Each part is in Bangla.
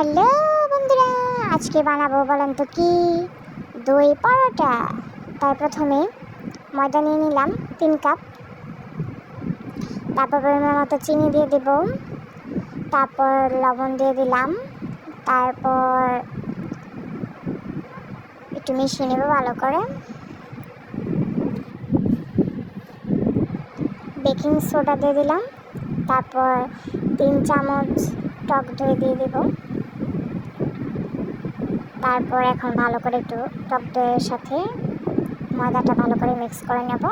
হ্যালো বন্ধুরা, আজকে বানাবো বলেন তো কি? দই পরোটা। তাই প্রথমে ময়দা নিয়ে নিলাম 3 কাপ। তারপর পরিমাণ মতো চিনি দিয়ে দেব, তারপর লবণ দিয়ে দিলাম, তারপর একটু মিশিয়ে নেব ভালো করে। বেকিং সোডা দিয়ে দিলাম, তারপর 3 চামচ টক দই দিয়ে দেব। তারপর এখন ভালো করে একটু টক দইয়ের সাথে ময়দাটা ভালো করে মিক্স করে নেব।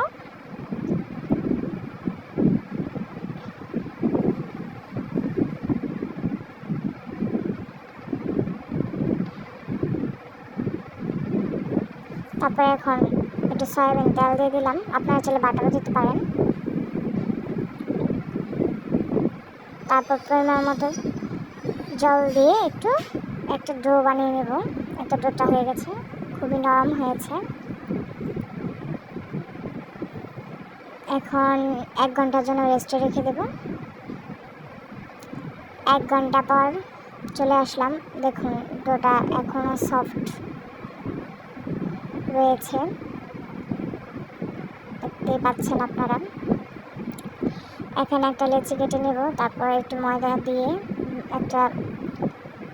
তারপরে এখন একটু সয়াবিন তেল দিয়ে দিলাম, আপনারা চাইলে বাটারও দিতে পারেন। তারপর পরিমাণ মতো জল দিয়ে একটা ডো বানিয়ে নেব। একটা ডোটা হয়ে গেছে, খুবই নরম হয়েছে। এখন 1 ঘন্টার জন্য রেস্টে রেখে দেব। 1 ঘন্টা পর চলে আসলাম, দেখুন ডোটা এখনও সফট রয়েছে, দেখতেই পাচ্ছেন আপনারা। এখানে একটা লেচি কেটে নেব, তারপর একটু ময়দা দিয়ে একটা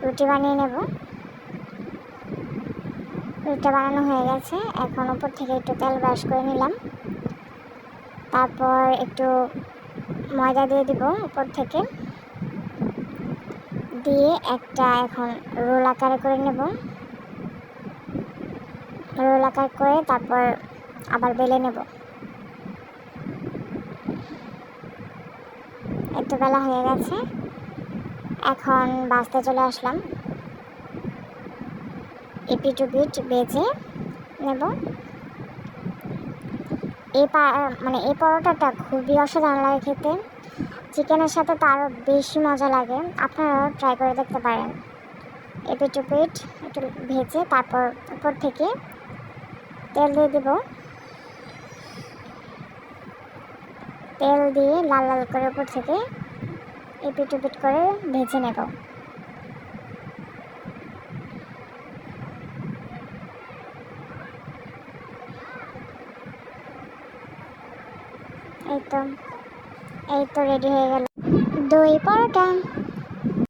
রুটি বানিয়ে নেব। রুটিটা বানানো হয়ে গেছে, এখন উপর থেকে একটু তেল ব্রাশ করে নিলাম, তারপর একটু ময়দা দিয়ে দিব উপর থেকে, দিয়ে একটা এখন রোল আকারে করে নেব। রোল আকার করে তারপর আবার বেলে নেব। একটু বেলা হয়ে গেছে, এখন বাসতে চলে আসলাম। এপিট ওপিট বেজে নেব। এই পরোটাটা খুবই অসাধারণ লাগে খেতে। চিকেনের সাথে তো আরও বেশি মজা লাগে, আপনারাও ট্রাই করে দেখতে পারেন। এপিট ওপিট একটু ভেজে তারপর উপর থেকে তেল দিয়ে দেব। তেল দিয়ে লাল লাল করে উপর থেকে এপিট ওপিট করে ভেজে নেব। এই তো রেডি হয়ে গেল দই পরোটা।